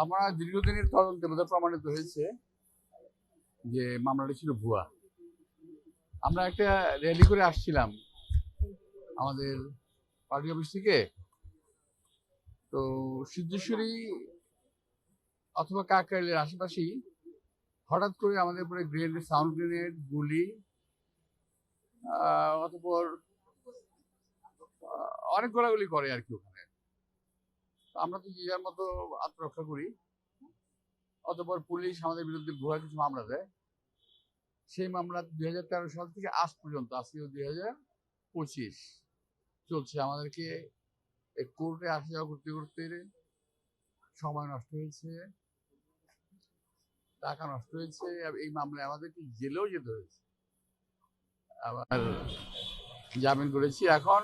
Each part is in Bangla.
আমার দীর্ঘদিনের তদন্তে বোধহয় প্রমাণিত হয়েছে যে মামলাটা ছিল ভুয়া। আমরা একটা র্যালি করে আসছিলাম আমাদের পার্টি অফিস থেকে, তো সিদ্ধেশ্বরী অথবা কাকরাইলের আশেপাশেই হঠাৎ করে আমাদের উপরে গ্রেনেড, সাউন্ড গ্রেনেড, গুলি, অতঃপর অনেক গোলাগুলি করে আর কি ওখানে। আমরা তো যে যার মতো আত্মরক্ষা করি। অতঃপর পুলিশ আমাদের বিরুদ্ধে ভুয়া কিছু মামলা দেয়। সেই মামলা 2013 সাল থেকে আজ পর্যন্ত, আজকে 2025 চলছে। আমাদেরকে কোর্টে আসা যাওয়া করতে করতে সময় নষ্ট হয়েছে, টাকা নষ্ট হয়েছে। এই মামলায় আমাদেরকে জেলেও যেতে হয়েছে, আবার জামিন করেছি। এখন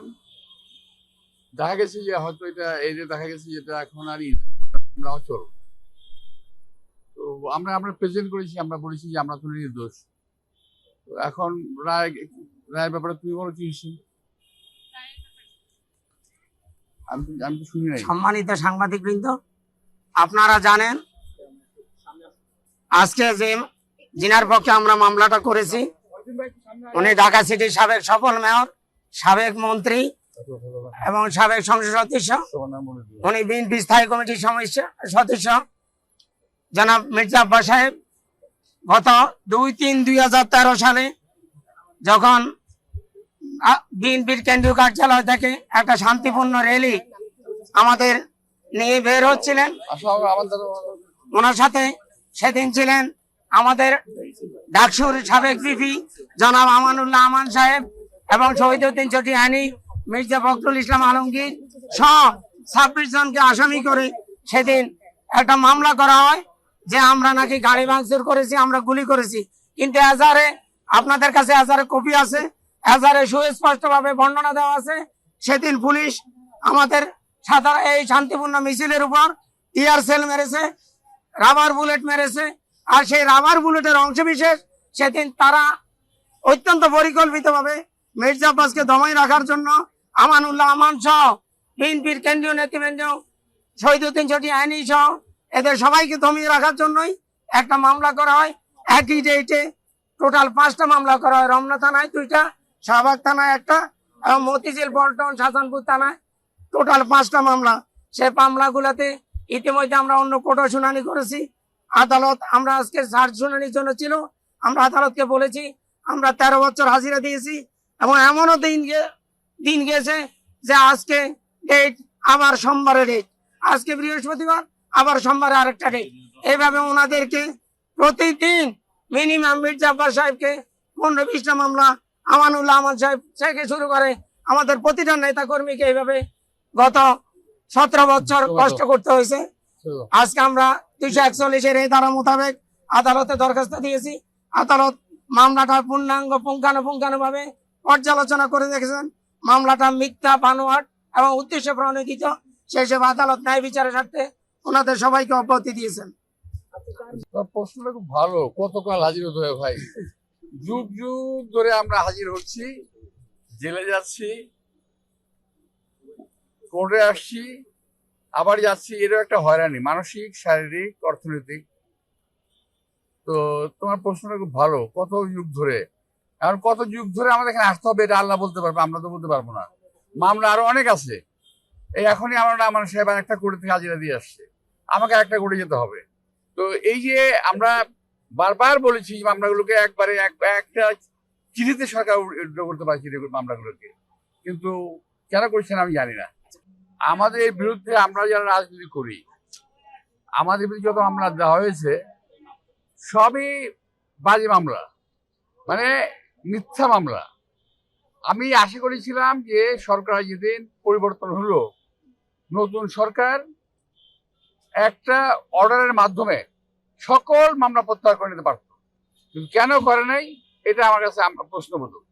দেখা গেছে যে হয়তো দেখা গেছে যেটা এখন আর আমরা অচল। তো আমরা প্রেজেন্ট করেছি, আমরা বলেছি যে আমরা তো নির্দোষ। এখন রায়ের ব্যাপারে তুমি বলো কি হয়েছে? আমি তো শুনি নাই। সম্মানিত সাংবাদিক বৃন্দ, আপনারা জানেন আজকে যিনার পক্ষে আমরা মামলাটা করেছি উনি ঢাকা সিটির সাবেক সফল মেয়র, সাবেক মন্ত্রী এবং সাবেক সংসদ সদস্য, উনি বিএনপি স্থায়ী কমিটির সদস্য জনাব মির্জা আব্বাস সাহেব। গত 2-3-2013 সালে যখন বিএনপির কেন্দ্রীয় কার্যালয় থেকে একটা শান্তিপূর্ণ র্যালি আমাদের নিয়ে বের হচ্ছিলেন, ওনার সাথে সেদিন ছিলেন আমাদের ডাকসুর সাবেক ভিপি জনাব আমানুল্লাহ আমান সাহেব এবং শহীদউদ্দিন চটিয়ানি, মির্জা ফখরুল ইসলাম আলমগীর সহ 26 জনকে আসামি করে সেদিন একটা মামলা করা হয় যে আমরা নাকি গাড়ি ভাঙচুর করেছি, আমরা গুলি করেছি। কিন্তু এজাহারে, আপনাদের কাছে এজাহারে কপি আছে, এজাহারে সুস্পষ্টভাবে বর্ণনা দেওয়া আছে। সেদিন পুলিশ আমাদের সাধারণ এই শান্তিপূর্ণ মিছিলের উপর টিয়ার সেল মেরেছে, রাবার বুলেট মেরেছে। আর সেই রাবার বুলেটের অংশবিশেষ সেদিন তারা অত্যন্ত পরিকল্পিতভাবে মির্জা আব্বাসকে দমাই রাখার জন্য আমানুল্লাহ আমান সহ বিএনপির কেন্দ্রীয় নেতৃবৃন্দ, শহীদউদ্দিন চটিয়ানি সহ এদের সবাইকে দমিয়ে রাখার জন্যই একটা মামলা করা হয়। একই ডেটে টোটাল 5টা মামলা করা হয়। রমনা থানায় 2টা, শাহবাগ থানায় 1টা এবং মতিঝিল, পল্টন, শাহজাহানপুর থানায় টোটাল 5টা মামলা। সেই মামলাগুলোতে ইতিমধ্যে আমরা অন্য কোর্টে শুনানি করেছি। আদালত, আমরা আজকে সার্চ শুনানির জন্য ছিল, আমরা আদালতকে বলেছি আমরা 13 বছর হাজিরা দিয়েছি এবং এমনও দিন গেছে যে আজকে ডেট, আবার সোমবারে ডেট, আজকে বৃহস্পতিবার, আবার সোমবারে আরেকটা ডেট। এইভাবে ওনাদেরকে প্রতিদিন মিনিমাম মির্জা আব্বাস সাহেবকে 15-20টা মামলা, আমানুল্লাহ আমান সাহেব থেকে শুরু করে আমাদের প্রতিটা নেতা কর্মীকে এইভাবে গত 17 বছর কষ্ট করতে হয়েছে। আজকে আমরা 241-এর এই ধারা মোতাবেক আদালতে দরখাস্ত দিয়েছি। আদালত মামলাটা পূর্ণাঙ্গ পুঙ্খানুপুঙ্খানুভাবে পর্যালোচনা করে দেখেছেন মামলাটা মিথ্যা, বানোয়াট এবং উদ্দেশ্য প্রণোদিত। সেই সব আদালত ন্যায় বিচারের স্বার্থে ওনাদের সবাইকে অব্যাহতি দিয়েছেন। প্রশ্নটা খুব ভালো। কতকাল হাজির হতে হয় ভাই? যুগ যুগ ধরে আমরা হাজির হচ্ছি, জেলে যাচ্ছি, কোর্টে আসছি, আবার যাচ্ছি। এরও একটা হয়রানি, মানসিক, শারীরিক, অর্থনৈতিক। তো তোমার প্রশ্নটা খুব ভালো, কত যুগ ধরে। এখন কত যুগ ধরে আমাদের এখানে আসতে হবে এটা আল্লাহ বলতে পারবে, আমরা তো বলতে পারবো না। মামলা আরো অনেক আছে। এই এখনই আমার সাহেব একটা কোর্ট থেকে হাজিরা দিয়ে আসছে, আমাকে একটা কোর্টে যেতে হবে। তো এই যে আমরা বারবার বলেছি মামলাগুলোকে একবারে একটা চিঠিতে সরকার উইথড্র করতে পারছি মামলাগুলোকে, কিন্তু কেন করছেন আমি জানি না। আমাদের বিরুদ্ধে, আমরা যারা রাজনীতি করি, আমাদের বিরুদ্ধে যত মামলা দেওয়া হয়েছে সবই বাজে মামলা, মানে মিথ্যা মামলা। আমি আশা করেছিলাম যে সরকার যেদিন পরিবর্তন হলো, নতুন সরকার একটা অর্ডারের মাধ্যমে সকল মামলা প্রত্যাহার করে নিতে পারত, কিন্তু কেন করে নাই এটা আমার কাছে প্রশ্নবোধক।